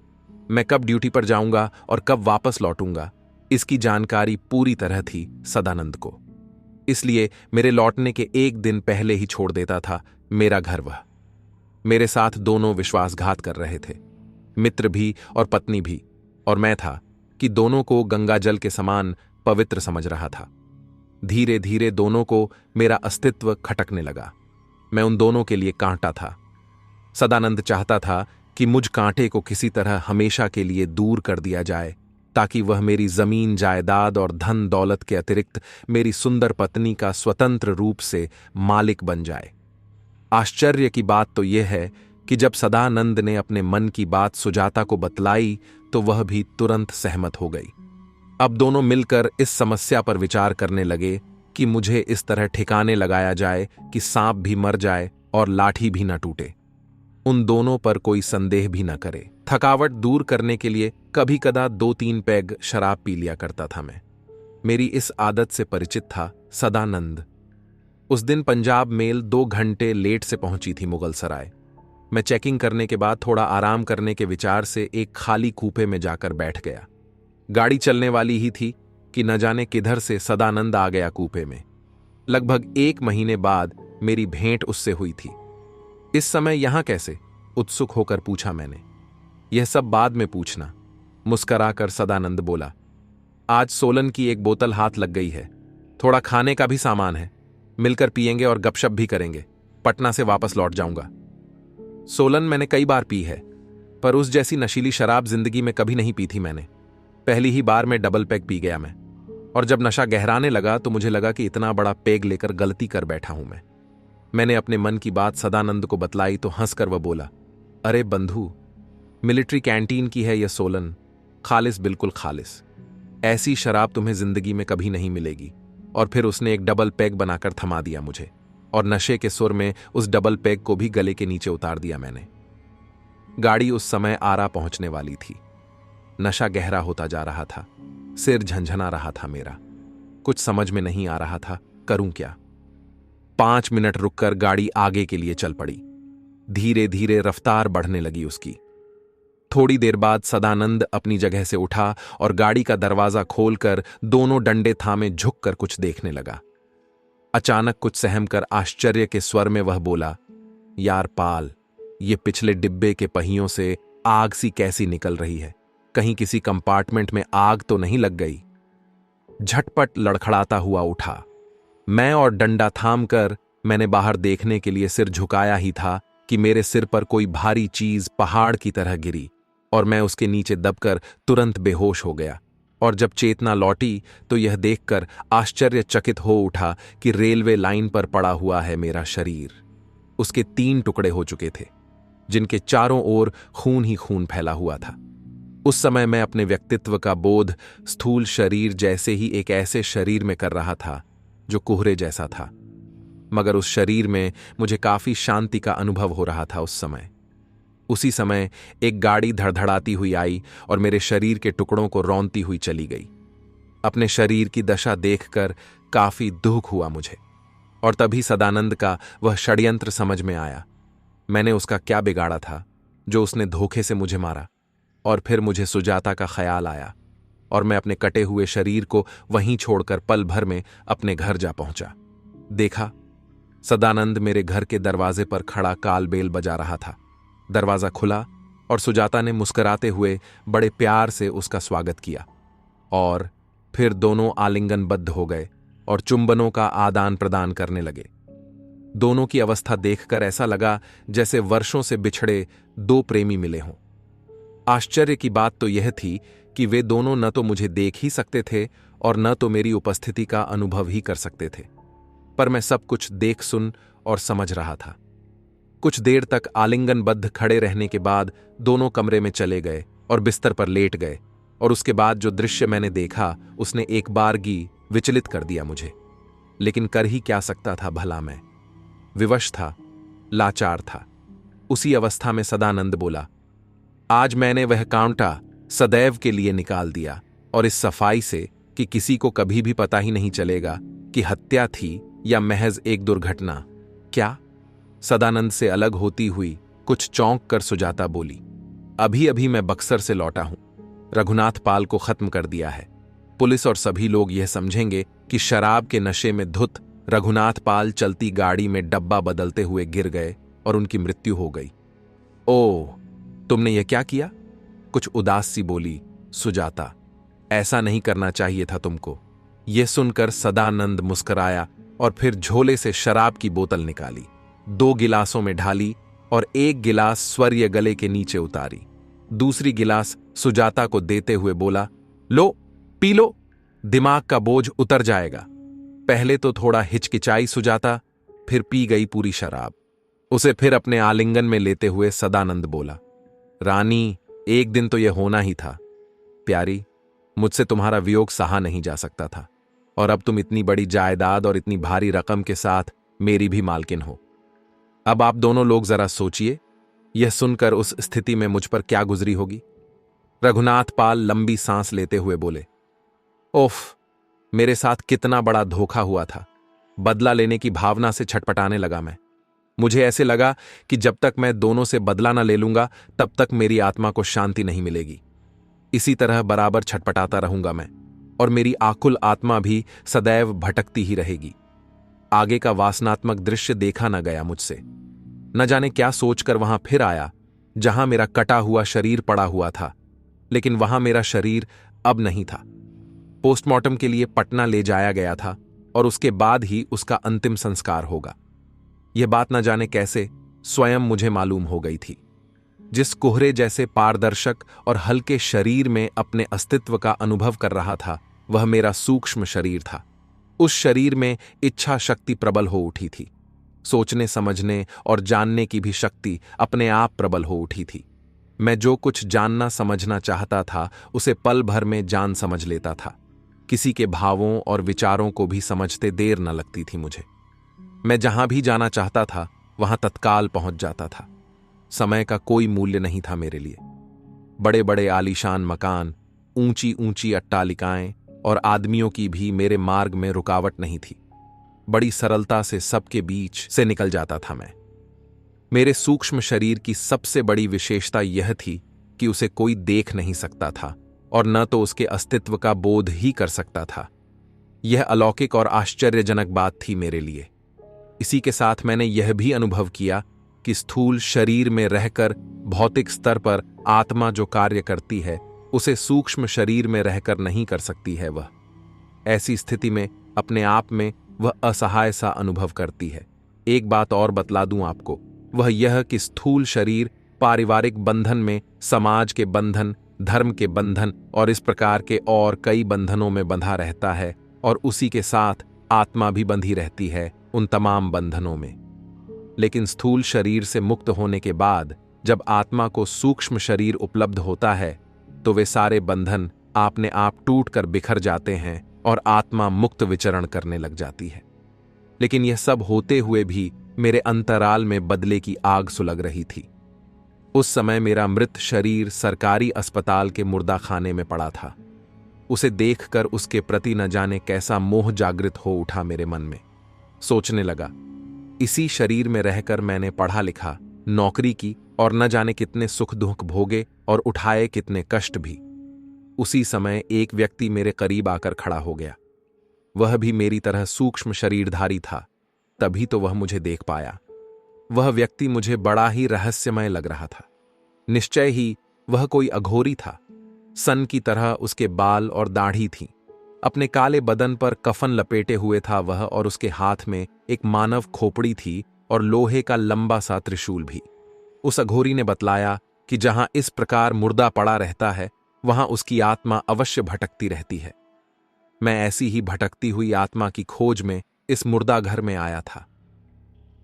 मैं कब ड्यूटी पर जाऊंगा और कब वापस लौटूंगा, इसकी जानकारी पूरी तरह थी सदानंद को। इसलिए मेरे लौटने के 1 दिन पहले ही छोड़ देता था मेरा घर वह। मेरे साथ दोनों विश्वासघात कर रहे थे, मित्र भी और पत्नी भी, और मैं था कि दोनों को गंगा जल के समान पवित्र समझ रहा था। धीरे धीरे दोनों को मेरा अस्तित्व खटकने लगा। मैं उन दोनों के लिए कांटा था। सदानंद चाहता था कि मुझ कांटे को किसी तरह हमेशा के लिए दूर कर दिया जाए, ताकि वह मेरी जमीन जायदाद और धन दौलत के अतिरिक्त मेरी सुंदर पत्नी का स्वतंत्र रूप से मालिक बन जाए। आश्चर्य की बात तो यह है कि जब सदानंद ने अपने मन की बात सुजाता को बतलाई तो वह भी तुरंत सहमत हो गई। अब दोनों मिलकर इस समस्या पर विचार करने लगे कि मुझे इस तरह ठिकाने लगाया जाए कि सांप भी मर जाए और लाठी भी न टूटे, उन दोनों पर कोई संदेह भी न करे। थकावट दूर करने के लिए कभी कदा 2-3 पैग शराब पी लिया करता था मैं। मेरी इस आदत से परिचित था सदानंद। उस दिन पंजाब मेल 2 घंटे लेट से पहुंची थी मुगल सराय। मैं चेकिंग करने के बाद थोड़ा आराम करने के विचार से एक खाली कूपे में जाकर बैठ गया। गाड़ी चलने वाली ही थी कि न जाने किधर से सदानंद आ गया कूपे में। लगभग 1 महीने बाद मेरी भेंट उससे हुई थी। इस समय यहां कैसे? उत्सुक होकर पूछा मैंने। यह सब बाद में पूछना, मुस्कराकर सदानंद बोला। आज सोलन की एक बोतल हाथ लग गई है, थोड़ा खाने का भी सामान है, मिलकर पिएंगे और गपशप भी करेंगे। पटना से वापस लौट जाऊंगा। सोलन मैंने कई बार पी है, पर उस जैसी नशीली शराब जिंदगी में कभी नहीं पी थी मैंने। पहली ही बार में डबल पैग पी गया मैं, और जब नशा गहराने लगा तो मुझे लगा कि इतना बड़ा पेग लेकर गलती कर बैठा हूं मैं। मैंने अपने मन की बात सदानंद को बतलाई तो हंसकर वह बोला, अरे बंधु, मिलिट्री कैंटीन की है यह सोलन, खालिस, बिल्कुल खालिस। ऐसी शराब तुम्हें जिंदगी में कभी नहीं मिलेगी। और फिर उसने एक डबल पैग बनाकर थमा दिया मुझे, और नशे के सुर में उस डबल पैग को भी गले के नीचे उतार दिया मैंने। गाड़ी उस समय आरा पहुंचने वाली थी। नशा गहरा होता जा रहा था, सिर झंझना रहा था मेरा। कुछ समझ में नहीं आ रहा था, करूं क्या। 5 मिनट रुककर गाड़ी आगे के लिए चल पड़ी। धीरे धीरे रफ्तार बढ़ने लगी उसकी। थोड़ी देर बाद सदानंद अपनी जगह से उठा और गाड़ी का दरवाजा खोलकर दोनों डंडे थामे झुककर कुछ देखने लगा। अचानक कुछ सहम कर आश्चर्य के स्वर में वह बोला, यार पाल, ये पिछले डिब्बे के पहियों से आग सी कैसी निकल रही है, कहीं किसी कंपार्टमेंट में आग तो नहीं लग गई। झटपट लड़खड़ाता हुआ उठा मैं, और डंडा थाम कर मैंने बाहर देखने के लिए सिर झुकाया ही था कि मेरे सिर पर कोई भारी चीज पहाड़ की तरह गिरी और मैं उसके नीचे दबकर तुरंत बेहोश हो गया। और जब चेतना लौटी तो यह देखकर आश्चर्यचकित हो उठा कि रेलवे लाइन पर पड़ा हुआ है मेरा शरीर। उसके 3 टुकड़े हो चुके थे, जिनके चारों ओर खून ही खून फैला हुआ था। उस समय मैं अपने व्यक्तित्व का बोध स्थूल शरीर जैसे ही एक ऐसे शरीर में कर रहा था जो कुहरे जैसा था, मगर उस शरीर में मुझे काफी शांति का अनुभव हो रहा था उस समय। उसी समय एक गाड़ी धड़धड़ाती हुई आई और मेरे शरीर के टुकड़ों को रौंदती हुई चली गई। अपने शरीर की दशा देखकर काफी दुख हुआ मुझे, और तभी सदानंद का वह षड्यंत्र समझ में आया। मैंने उसका क्या बिगाड़ा था जो उसने धोखे से मुझे मारा। और फिर मुझे सुजाता का ख्याल आया और मैं अपने कटे हुए शरीर को वहीं छोड़कर पल भर में अपने घर जा पहुंचा। देखा, सदानंद मेरे घर के दरवाजे पर खड़ा कालबेल बजा रहा था। दरवाजा खुला और सुजाता ने मुस्कुराते हुए बड़े प्यार से उसका स्वागत किया, और फिर दोनों आलिंगनबद्ध हो गए और चुंबनों का आदान प्रदान करने लगे। दोनों की अवस्था देखकर ऐसा लगा जैसे वर्षों से बिछड़े 2 प्रेमी मिले हों। आश्चर्य की बात तो यह थी कि वे दोनों न तो मुझे देख ही सकते थे और न तो मेरी उपस्थिति का अनुभव ही कर सकते थे, पर मैं सब कुछ देख, सुन और समझ रहा था। कुछ देर तक आलिंगनबद्ध खड़े रहने के बाद दोनों कमरे में चले गए और बिस्तर पर लेट गए, और उसके बाद जो दृश्य मैंने देखा उसने एक बारगी विचलित कर दिया मुझे। लेकिन कर ही क्या सकता था भला मैं? विवश था, लाचार था। उसी अवस्था में सदानंद बोला, आज मैंने वह कांटा सदैव के लिए निकाल दिया, और इस सफाई से कि किसी को कभी भी पता ही नहीं चलेगा कि हत्या थी या महज एक दुर्घटना। क्या? सदानंद से अलग होती हुई कुछ चौंक कर सुजाता बोली, अभी अभी मैं बक्सर से लौटा हूं। रघुनाथ पाल को खत्म कर दिया है। पुलिस और सभी लोग यह समझेंगे कि शराब के नशे में धुत रघुनाथ पाल चलती गाड़ी में डब्बा बदलते हुए गिर गए और उनकी मृत्यु हो गई। ओह, तुमने यह क्या किया? कुछ उदास सी बोली सुजाता। ऐसा नहीं करना चाहिए था तुमको। यह सुनकर सदानंद मुस्कुराया और फिर झोले से शराब की बोतल निकाली, 2 गिलासों में ढाली और एक गिलास स्वर्य गले के नीचे उतारी। दूसरी गिलास सुजाता को देते हुए बोला, लो पी लो, दिमाग का बोझ उतर जाएगा। पहले तो थोड़ा हिचकिचाई सुजाता, फिर पी गई पूरी शराब। उसे फिर अपने आलिंगन में लेते हुए सदानंद बोला, रानी, एक दिन तो यह होना ही था। प्यारी, मुझसे तुम्हारा वियोग सहा नहीं जा सकता था, और अब तुम इतनी बड़ी जायदाद और इतनी भारी रकम के साथ मेरी भी मालकिन हो। अब आप दोनों लोग जरा सोचिए, यह सुनकर उस स्थिति में मुझ पर क्या गुजरी होगी। रघुनाथ पाल लंबी सांस लेते हुए बोले, ओफ, मेरे साथ कितना बड़ा धोखा हुआ था। बदला लेने की भावना से छटपटाने लगा मैं। मुझे ऐसे लगा कि जब तक मैं दोनों से बदला न ले लूंगा तब तक मेरी आत्मा को शांति नहीं मिलेगी। इसी तरह बराबर छटपटाता रहूंगा मैं और मेरी आकुल आत्मा भी सदैव भटकती ही रहेगी। आगे का वासनात्मक दृश्य देखा न गया मुझसे। न जाने क्या सोचकर वहां फिर आया जहां मेरा कटा हुआ शरीर पड़ा हुआ था, लेकिन वहां मेरा शरीर अब नहीं था। पोस्टमार्टम के लिए पटना ले जाया गया था और उसके बाद ही उसका अंतिम संस्कार होगा। यह बात न जाने कैसे स्वयं मुझे मालूम हो गई थी। जिस कोहरे जैसे पारदर्शक और हल्के शरीर में अपने अस्तित्व का अनुभव कर रहा था, वह मेरा सूक्ष्म शरीर था। उस शरीर में इच्छा शक्ति प्रबल हो उठी थी। सोचने समझने और जानने की भी शक्ति अपने आप प्रबल हो उठी थी। मैं जो कुछ जानना समझना चाहता था उसे पल भर में जान समझ लेता था। किसी के भावों और विचारों को भी समझते देर न लगती थी मुझे। मैं जहां भी जाना चाहता था वहां तत्काल पहुंच जाता था। समय का कोई मूल्य नहीं था मेरे लिए। बड़े बड़े आलीशान मकान, ऊंची ऊंची अट्टालिकाएं और आदमियों की भी मेरे मार्ग में रुकावट नहीं थी। बड़ी सरलता से सबके बीच से निकल जाता था मैं। मेरे सूक्ष्म शरीर की सबसे बड़ी विशेषता यह थी कि उसे कोई देख नहीं सकता था और न तो उसके अस्तित्व का बोध ही कर सकता था। यह अलौकिक और आश्चर्यजनक बात थी मेरे लिए। इसी के साथ मैंने यह भी अनुभव किया कि स्थूल शरीर में रहकर भौतिक स्तर पर आत्मा जो कार्य करती है उसे सूक्ष्म शरीर में रहकर नहीं कर सकती है। वह ऐसी स्थिति में अपने आप में वह असहाय सा अनुभव करती है। एक बात और बतला दूं आपको, वह यह कि स्थूल शरीर पारिवारिक बंधन में, समाज के बंधन, धर्म के बंधन और इस प्रकार के और कई बंधनों में बंधा रहता है और उसी के साथ आत्मा भी बंधी रहती है उन तमाम बंधनों में। लेकिन स्थूल शरीर से मुक्त होने के बाद जब आत्मा को सूक्ष्म शरीर उपलब्ध होता है तो वे सारे बंधन अपने आप टूटकर बिखर जाते हैं और आत्मा मुक्त विचरण करने लग जाती है। लेकिन यह सब होते हुए भी मेरे अंतराल में बदले की आग सुलग रही थी। उस समय मेरा मृत शरीर सरकारी अस्पताल के मुर्दा खाने में पड़ा था। उसे देखकर उसके प्रति न जाने कैसा मोह जागृत हो उठा मेरे मन में। सोचने लगा, इसी शरीर में रहकर मैंने पढ़ा लिखा, नौकरी की और न जाने कितने सुख दुख भोगे और उठाए कितने कष्ट भी। उसी समय एक व्यक्ति मेरे करीब आकर खड़ा हो गया। वह भी मेरी तरह सूक्ष्म शरीरधारी था। तभी तो वह मुझे देख पाया। वह व्यक्ति मुझे बड़ा ही रहस्यमय लग रहा था। निश्चय ही वह कोई अघोरी था। सन की तरह उसके बाल और दाढ़ी थी। अपने काले बदन पर कफन लपेटे हुए था वह और उसके हाथ में एक मानव खोपड़ी थी और लोहे का लंबा सा त्रिशूल भी। उस अघोरी ने बतलाया कि जहां इस प्रकार मुर्दा पड़ा रहता है वहां उसकी आत्मा अवश्य भटकती रहती है। मैं ऐसी ही भटकती हुई आत्मा की खोज में इस मुर्दा घर में आया था।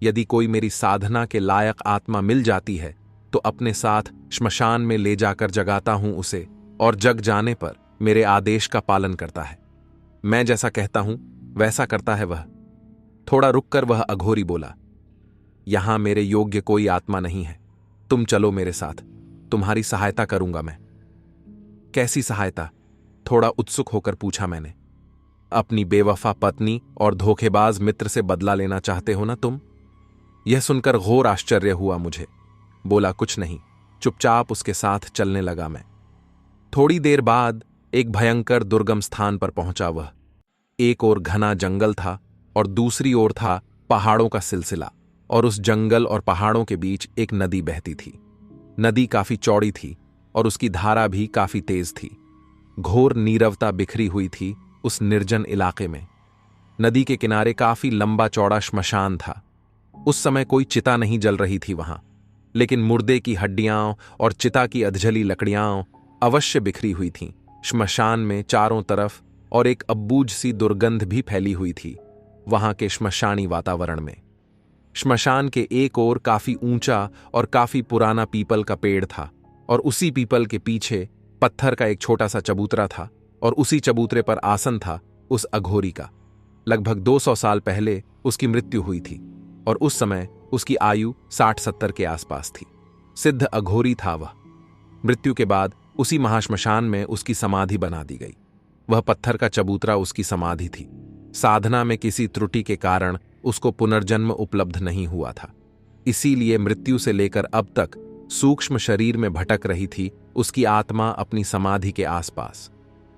यदि कोई मेरी साधना के लायक आत्मा मिल जाती है तो अपने साथ श्मशान में ले जाकर जगाता हूं उसे, और जग जाने पर मेरे आदेश का पालन करता है। मैं जैसा कहता हूं वैसा करता है वह। थोड़ा रुककर वह अघोरी बोला, यहां मेरे योग्य कोई आत्मा नहीं है, तुम चलो मेरे साथ, तुम्हारी सहायता करूंगा मैं। कैसी सहायता? थोड़ा उत्सुक होकर पूछा मैंने। अपनी बेवफा पत्नी और धोखेबाज मित्र से बदला लेना चाहते हो ना तुम? यह सुनकर घोर आश्चर्य हुआ मुझे। बोला, कुछ नहीं। चुपचाप उसके साथ चलने लगा मैं। थोड़ी देर बाद एक भयंकर दुर्गम स्थान पर पहुंचा वह। एक ओर घना जंगल था और दूसरी ओर था पहाड़ों का सिलसिला, और उस जंगल और पहाड़ों के बीच एक नदी बहती थी। नदी काफी चौड़ी थी और उसकी धारा भी काफी तेज थी। घोर नीरवता बिखरी हुई थी उस निर्जन इलाके में। नदी के किनारे काफी लंबा चौड़ा श्मशान था। उस समय कोई चिता नहीं जल रही थी वहां, लेकिन मुर्दे की हड्डियां और चिता की अधजली लकड़ियां अवश्य बिखरी हुई थीं। श्मशान में चारों तरफ और एक अब्बूझ सी दुर्गंध भी फैली हुई थी वहां के श्मशानी वातावरण में। श्मशान के एक ओर काफी ऊंचा और काफी पुराना पीपल का पेड़ था, और उसी पीपल के पीछे पत्थर का एक छोटा सा चबूतरा था, और उसी चबूतरे पर आसन था उस अघोरी का। लगभग 200 साल पहले उसकी मृत्यु हुई थी और उस समय उसकी आयु 60-70 के आसपास थी। सिद्ध अघोरी था वह। मृत्यु के बाद उसी महाश्मशान में उसकी समाधि बना दी गई। वह पत्थर का चबूतरा उसकी समाधि थी। साधना में किसी त्रुटि के कारण उसको पुनर्जन्म उपलब्ध नहीं हुआ था। इसीलिए मृत्यु से लेकर अब तक सूक्ष्म शरीर में भटक रही थी उसकी आत्मा अपनी समाधि के आसपास।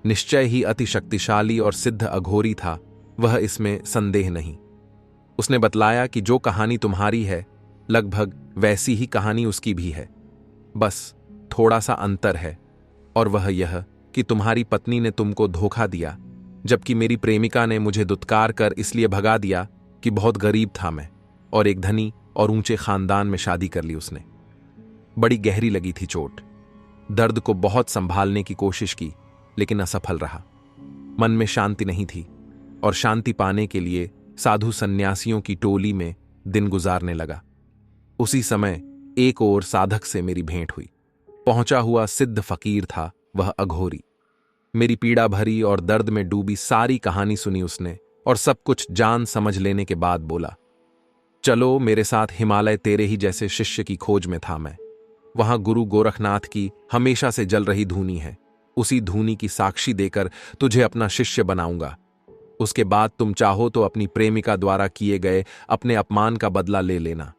निश्चय ही अति शक्तिशाली और सिद्ध अघोरी था वह, इसमें संदेह नहीं। उसने बतलाया कि जो कहानी तुम्हारी है लगभग वैसी ही कहानी उसकी भी है, बस थोड़ा सा अंतर है, और वह यह कि तुम्हारी पत्नी ने तुमको धोखा दिया, जबकि मेरी प्रेमिका ने मुझे दुत्कार कर इसलिए भगा दिया कि बहुत गरीब था मैं, और एक धनी और ऊंचे खानदान में शादी कर ली उसने। बड़ी गहरी लगी थी चोट। दर्द को बहुत संभालने की कोशिश की, लेकिन असफल रहा। मन में शांति नहीं थी, और शांति पाने के लिए साधु सन्यासियों की टोली में दिन गुजारने लगा। उसी समय एक और साधक से मेरी भेंट हुई। पहुंचा हुआ सिद्ध फकीर था वह अघोरी। मेरी पीड़ा भरी और दर्द में डूबी सारी कहानी सुनी उसने, और सब कुछ जान समझ लेने के बाद बोला, चलो मेरे साथ हिमालय, तेरे ही जैसे शिष्य की खोज में था मैं। वहां गुरु गोरखनाथ की हमेशा से जल रही धूनी है, उसी धूनी की साक्षी देकर तुझे अपना शिष्य बनाऊंगा। उसके बाद तुम चाहो तो अपनी प्रेमिका द्वारा किए गए अपने अपमान का बदला ले लेना।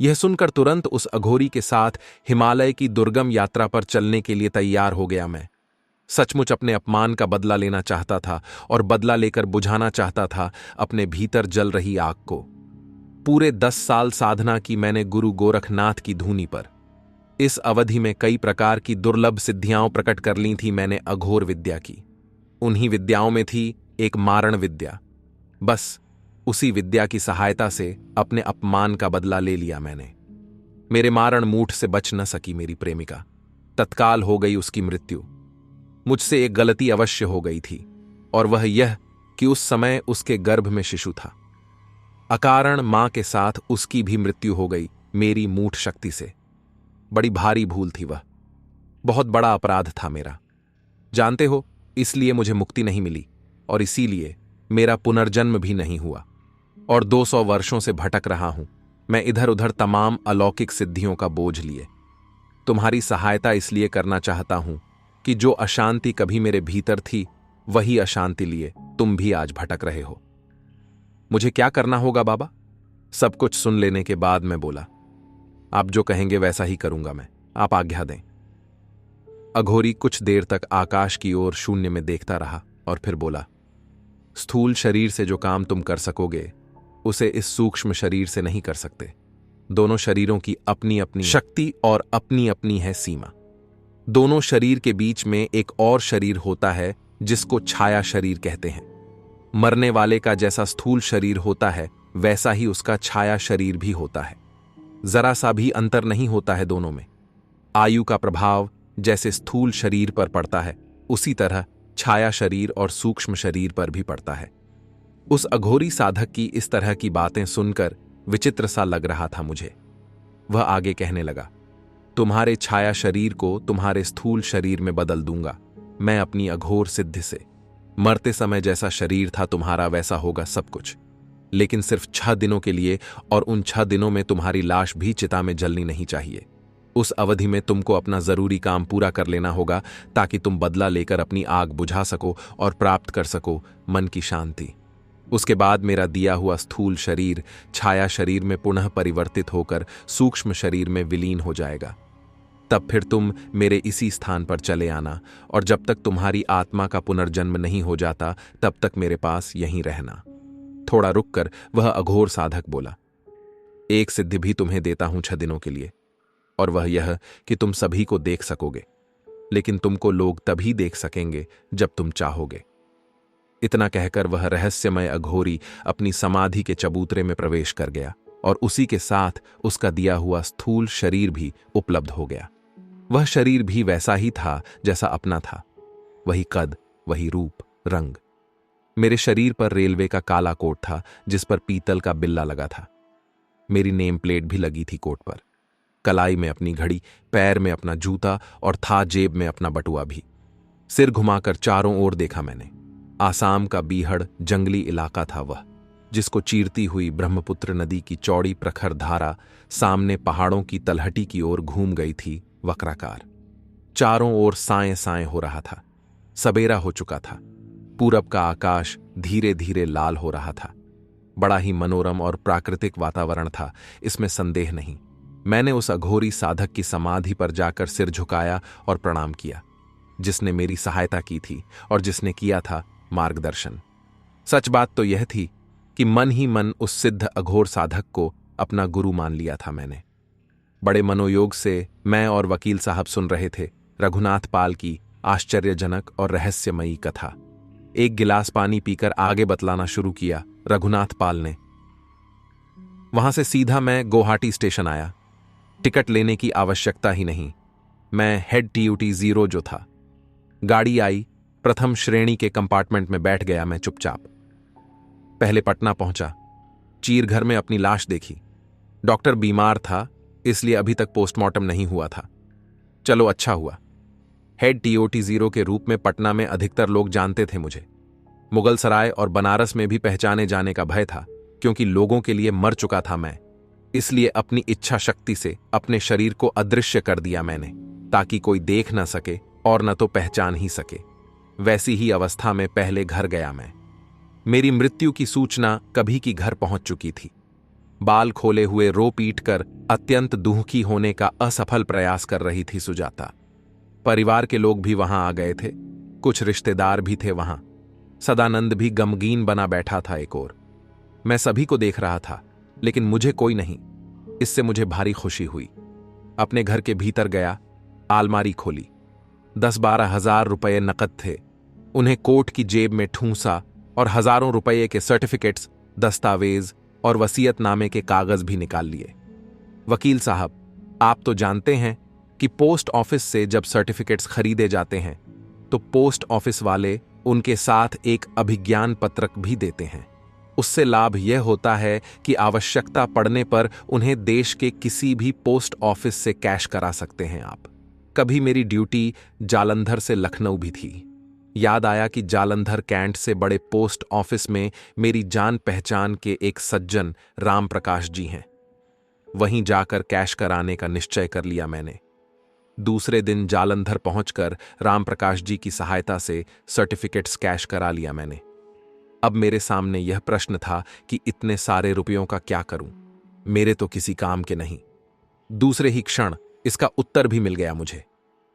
यह सुनकर तुरंत उस अघोरी के साथ हिमालय की दुर्गम यात्रा पर चलने के लिए तैयार हो गया मैं। सचमुच अपने अपमान का बदला लेना चाहता था, और बदला लेकर बुझाना चाहता था अपने भीतर जल रही आग को। पूरे 10 साल साधना की मैंने गुरु गोरखनाथ की धूनी पर। इस अवधि में कई प्रकार की दुर्लभ सिद्धियां प्रकट कर ली थी मैंने अघोर विद्या की। उन्हीं विद्याओं में थी एक मारण विद्या। बस उसी विद्या की सहायता से अपने अपमान का बदला ले लिया मैंने। मेरे मारण मूठ से बच न सकी मेरी प्रेमिका। तत्काल हो गई उसकी मृत्यु। मुझसे एक गलती अवश्य हो गई थी, और वह यह कि उस समय उसके गर्भ में शिशु था। अकारण मां के साथ उसकी भी मृत्यु हो गई मेरी मूठ शक्ति से। बड़ी भारी भूल थी वह, बहुत बड़ा अपराध था मेरा। जानते हो, इसलिए मुझे मुक्ति नहीं मिली, और इसीलिए मेरा पुनर्जन्म भी नहीं हुआ, और 200 वर्षों से भटक रहा हूं मैं इधर उधर तमाम अलौकिक सिद्धियों का बोझ लिए। तुम्हारी सहायता इसलिए करना चाहता हूं कि जो अशांति कभी मेरे भीतर थी वही अशांति लिए तुम भी आज भटक रहे हो। मुझे क्या करना होगा बाबा? सब कुछ सुन लेने के बाद मैं बोला, आप जो कहेंगे वैसा ही करूंगा मैं, आप आज्ञा दें। अघोरी कुछ देर तक आकाश की ओर शून्य में देखता रहा, और फिर बोला, स्थूल शरीर से जो काम तुम कर सकोगे उसे इस सूक्ष्म शरीर से नहीं कर सकते। दोनों शरीरों की अपनी अपनी शक्ति और अपनी अपनी है सीमा। दोनों शरीर के बीच में एक और शरीर होता है जिसको छाया शरीर कहते हैं। मरने वाले का जैसा स्थूल शरीर होता है वैसा ही उसका छाया शरीर भी होता है। जरा सा भी अंतर नहीं होता है दोनों में। आयु का प्रभाव जैसे स्थूल शरीर पर पड़ता है उसी तरह छाया शरीर और सूक्ष्म शरीर पर भी पड़ता है। उस अघोरी साधक की इस तरह की बातें सुनकर विचित्र सा लग रहा था मुझे। वह आगे कहने लगा, तुम्हारे छाया शरीर को तुम्हारे स्थूल शरीर में बदल दूंगा मैं अपनी अघोर सिद्धि से। मरते समय जैसा शरीर था तुम्हारा वैसा होगा सब कुछ, लेकिन सिर्फ 6 दिनों के लिए, और उन 6 दिनों में तुम्हारी लाश भी चिता में जलनी नहीं चाहिए। उस अवधि में तुमको अपना जरूरी काम पूरा कर लेना होगा ताकि तुम बदला लेकर अपनी आग बुझा सको और प्राप्त कर सको मन की शांति। उसके बाद मेरा दिया हुआ स्थूल शरीर छाया शरीर में पुनः परिवर्तित होकर सूक्ष्म शरीर में विलीन हो जाएगा। तब फिर तुम मेरे इसी स्थान पर चले आना, और जब तक तुम्हारी आत्मा का पुनर्जन्म नहीं हो जाता तब तक मेरे पास यहीं रहना। थोड़ा रुककर वह अघोर साधक बोला, एक सिद्धि भी तुम्हें देता हूं 6 दिनों के लिए, और वह यह कि तुम सभी को देख सकोगे, लेकिन तुमको लोग तभी देख सकेंगे जब तुम चाहोगे। इतना कहकर वह रहस्यमय अघोरी अपनी समाधि के चबूतरे में प्रवेश कर गया, और उसी के साथ उसका दिया हुआ स्थूल शरीर भी उपलब्ध हो गया। वह शरीर भी वैसा ही था जैसा अपना था, वही कद, वही रूप, रंग। मेरे शरीर पर रेलवे का काला कोट था जिस पर पीतल का बिल्ला लगा था। मेरी नेम प्लेट भी लगी थी कोट पर। कलाई में अपनी घड़ी, पैर में अपना जूता, और था जेब में अपना बटुआ भी। सिर घुमाकर चारों ओर देखा मैंने। आसाम का बीहड़ जंगली इलाका था वह, जिसको चीरती हुई ब्रह्मपुत्र नदी की चौड़ी प्रखर धारा सामने पहाड़ों की तलहटी की ओर घूम गई थी वक्राकार। चारों ओर साए साए हो रहा था। सबेरा हो चुका था। पूरब का आकाश धीरे धीरे लाल हो रहा था। बड़ा ही मनोरम और प्राकृतिक वातावरण था, इसमें संदेह नहीं। मैंने उस अघोरी साधक की समाधि पर जाकर सिर झुकाया और प्रणाम किया, जिसने मेरी सहायता की थी और जिसने किया था मार्गदर्शन। सच बात तो यह थी कि मन ही मन उस सिद्ध अघोर साधक को अपना गुरु मान लिया था मैंने। बड़े मनोयोग से मैं और वकील साहब सुन रहे थे रघुनाथ पाल की आश्चर्यजनक और रहस्यमयी कथा। एक गिलास पानी पीकर आगे बतलाना शुरू किया रघुनाथ पाल ने। वहां से सीधा मैं गुवाहाटी स्टेशन आया। टिकट लेने की आवश्यकता ही नहीं। मैं हेड टीयूटी 0 जो था। गाड़ी आई, प्रथम श्रेणी के कंपार्टमेंट में बैठ गया मैं चुपचाप। पहले पटना पहुंचा। चीरघर में अपनी लाश देखी। डॉक्टर बीमार था, इसलिए अभी तक पोस्टमार्टम नहीं हुआ था। चलो अच्छा हुआ। हेड टीओटी 0 के रूप में पटना में अधिकतर लोग जानते थे मुझे। मुगल सराय और बनारस में भी पहचाने जाने का भय था, क्योंकि लोगों के लिए मर चुका था मैं। इसलिए अपनी इच्छा शक्ति से अपने शरीर को अदृश्य कर दिया मैंने, ताकि कोई देख न सके और न तो पहचान ही सके। वैसी ही अवस्था में पहले घर गया मैं। मेरी मृत्यु की सूचना कभी की घर पहुंच चुकी थी। बाल खोले हुए रो पीट कर अत्यंत दुखी होने का असफल प्रयास कर रही थी सुजाता। परिवार के लोग भी वहां आ गए थे, कुछ रिश्तेदार भी थे वहां। सदानंद भी गमगीन बना बैठा था एक ओर। मैं सभी को देख रहा था, लेकिन मुझे कोई नहीं। इससे मुझे भारी खुशी हुई। अपने घर के भीतर गया, आलमारी खोली। 10-12 हजार रुपये नकद थे। उन्हें कोट की जेब में ठूंसा और हजारों रुपये के सर्टिफिकेट्स, दस्तावेज और वसीयतनामे के कागज भी निकाल लिए। वकील साहब, आप तो जानते हैं कि पोस्ट ऑफिस से जब सर्टिफिकेट्स खरीदे जाते हैं तो पोस्ट ऑफिस वाले उनके साथ एक अभिज्ञान पत्रक भी देते हैं। उससे लाभ यह होता है कि आवश्यकता पड़ने पर उन्हें देश के किसी भी पोस्ट ऑफिस से कैश करा सकते हैं आप। कभी मेरी ड्यूटी जालंधर से लखनऊ भी थी। याद आया कि जालंधर कैंट से बड़े पोस्ट ऑफिस में मेरी जान पहचान के एक सज्जन राम प्रकाश जी हैं। वहीं जाकर कैश कराने का निश्चय कर लिया मैंने। दूसरे दिन जालंधर पहुंचकर राम प्रकाश जी की सहायता से सर्टिफिकेट्स कैश करा लिया मैंने। अब मेरे सामने यह प्रश्न था कि इतने सारे रुपयों का क्या करूं? मेरे तो किसी काम के नहीं। दूसरे ही क्षण इसका उत्तर भी मिल गया मुझे।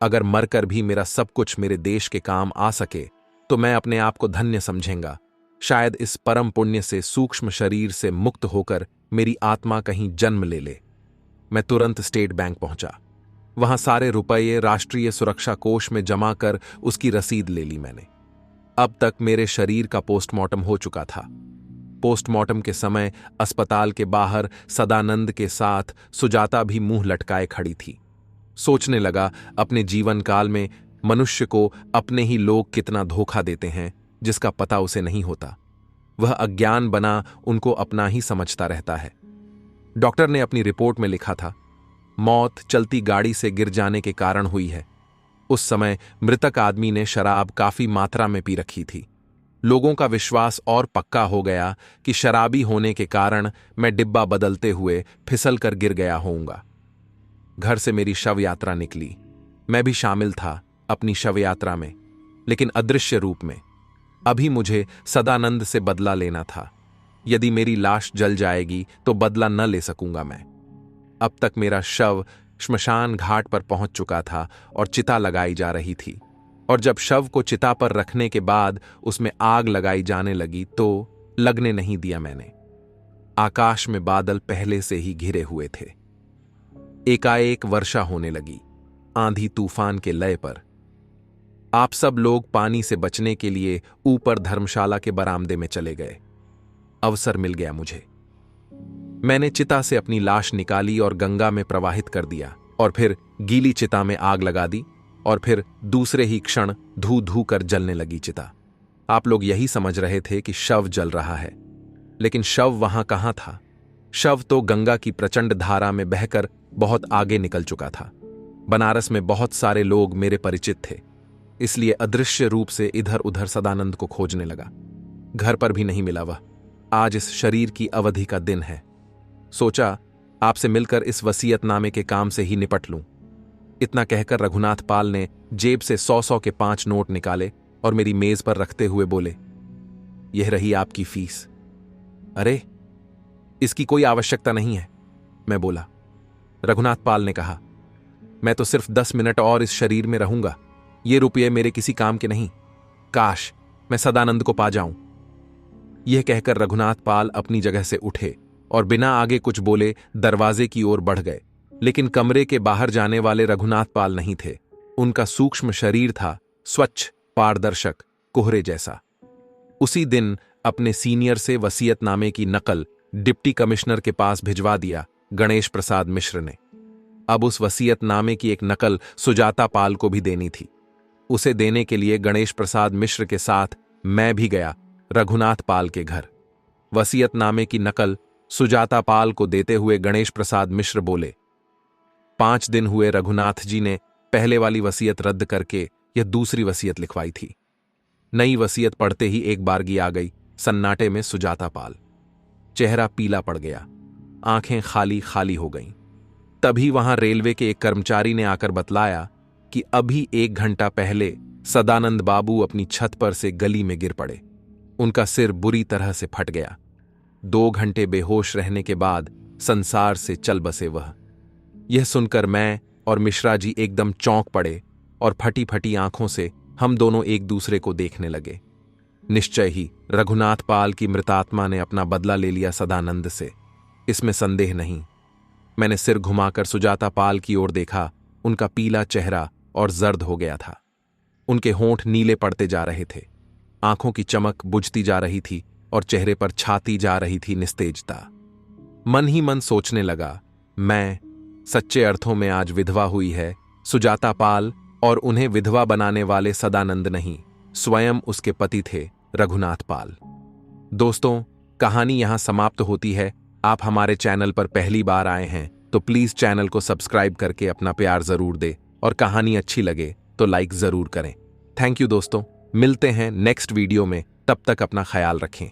अगर मरकर भी मेरा सब कुछ मेरे देश के काम आ सके तो मैं अपने आप को धन्य समझेंगा। शायद इस परम पुण्य से सूक्ष्म शरीर से मुक्त होकर मेरी आत्मा कहीं जन्म ले ले। मैं तुरंत स्टेट बैंक पहुंचा। वहां सारे रुपये राष्ट्रीय सुरक्षा कोष में जमा कर उसकी रसीद ले ली मैंने। अब तक मेरे शरीर का पोस्टमार्टम हो चुका था। पोस्टमार्टम के समय अस्पताल के बाहर सदानंद के साथ सुजाता भी मुंह लटकाए खड़ी थी। सोचने लगा, अपने जीवन काल में मनुष्य को अपने ही लोग कितना धोखा देते हैं, जिसका पता उसे नहीं होता। वह अज्ञान बना उनको अपना ही समझता रहता है। डॉक्टर ने अपनी रिपोर्ट में लिखा था, मौत चलती गाड़ी से गिर जाने के कारण हुई है। उस समय मृतक आदमी ने शराब काफी मात्रा में पी रखी थी। लोगों का विश्वास और पक्का हो गया कि शराबी होने के कारण मैं डिब्बा बदलते हुए फिसल कर गिर गया होऊंगा। घर से मेरी शव यात्रा निकली। मैं भी शामिल था अपनी शव यात्रा में, लेकिन अदृश्य रूप में। अभी मुझे सदानंद से बदला लेना था। यदि मेरी लाश जल जाएगी तो बदला न ले सकूंगा मैं। अब तक मेरा शव श्मशान घाट पर पहुंच चुका था और चिता लगाई जा रही थी। और जब शव को चिता पर रखने के बाद उसमें आग लगाई जाने लगी तो लगने नहीं दिया मैंने। आकाश में बादल पहले से ही घिरे हुए थे। एकाएक वर्षा होने लगी, आंधी तूफान के लय पर। आप सब लोग पानी से बचने के लिए ऊपर धर्मशाला के बरामदे में चले गए। अवसर मिल गया मुझे। मैंने चिता से अपनी लाश निकाली और गंगा में प्रवाहित कर दिया, और फिर गीली चिता में आग लगा दी, और फिर दूसरे ही क्षण धू धू कर जलने लगी चिता। आप लोग यही समझ रहे थे कि शव जल रहा है, लेकिन शव वहां कहां था। शव तो गंगा की प्रचंड धारा में बहकर बहुत आगे निकल चुका था। बनारस में बहुत सारे लोग मेरे परिचित थे, इसलिए अदृश्य रूप से इधर उधर सदानंद को खोजने लगा। घर पर भी नहीं मिला वह। आज इस शरीर की अवधि का दिन है। सोचा आपसे मिलकर इस वसीयतनामे के काम से ही निपट लूं। इतना कहकर रघुनाथ पाल ने जेब से 100-100 के 5 नोट निकाले और मेरी मेज पर रखते हुए बोले, यह रही आपकी फीस। अरे, इसकी कोई आवश्यकता नहीं है, मैं बोला। रघुनाथ पाल ने कहा, मैं तो सिर्फ 10 मिनट और इस शरीर में रहूंगा, ये रुपये मेरे किसी काम के नहीं। काश मैं सदानंद को पा जाऊं। यह कहकर रघुनाथ पाल अपनी जगह से उठे और बिना आगे कुछ बोले दरवाजे की ओर बढ़ गए। लेकिन कमरे के बाहर जाने वाले रघुनाथ पाल नहीं थे। उनका सूक्ष्म शरीर था स्वच्छ, पारदर्शक, कोहरे जैसा। उसी दिन अपने सीनियर से वसीयतनामे की नकल डिप्टी कमिश्नर के पास भिजवा दिया गणेश प्रसाद मिश्र ने। अब उस वसीयतनामे की एक नकल सुजाता पाल को भी देनी थी। उसे देने के लिए गणेश प्रसाद मिश्र के साथ मैं भी गया रघुनाथ पाल के घर। वसीयतनामे की नकल सुजाता पाल को देते हुए गणेश प्रसाद मिश्र बोले, 5 दिन हुए रघुनाथ जी ने पहले वाली वसीयत रद्द करके यह दूसरी वसीयत लिखवाई थी। नई वसीयत पढ़ते ही एक बारगी आ गई सन्नाटे में सुजाता पाल। चेहरा पीला पड़ गया, आंखें खाली खाली हो गईं। तभी वहां रेलवे के एक कर्मचारी ने आकर बतलाया कि अभी 1 घंटा पहले सदानंद बाबू अपनी छत पर से गली में गिर पड़े। उनका सिर बुरी तरह से फट गया। 2 घंटे बेहोश रहने के बाद संसार से चल बसे वह। यह सुनकर मैं और मिश्रा जी एकदम चौंक पड़े और फटी फटी आंखों से हम दोनों एक दूसरे को देखने लगे। निश्चय ही रघुनाथ पाल की मृतात्मा ने अपना बदला ले लिया सदानंद से, इसमें संदेह नहीं। मैंने सिर घुमाकर सुजाता पाल की ओर देखा। उनका पीला चेहरा और जर्द हो गया था। उनके होंठ नीले पड़ते जा रहे थे, आंखों की चमक बुझती जा रही थी और चेहरे पर छाती जा रही थी निस्तेजता। मन ही मन सोचने लगा, मैं सच्चे अर्थों में आज विधवा हुई है सुजाता पाल, और उन्हें विधवा बनाने वाले सदानंद नहीं, स्वयं उसके पति थे रघुनाथ पाल। दोस्तों, कहानी यहां समाप्त होती है। आप हमारे चैनल पर पहली बार आए हैं तो प्लीज चैनल को सब्सक्राइब करके अपना प्यार जरूर दे, और कहानी अच्छी लगे तो लाइक जरूर करें। थैंक यू दोस्तों, मिलते हैं नेक्स्ट वीडियो में। तब तक अपना ख्याल रखें।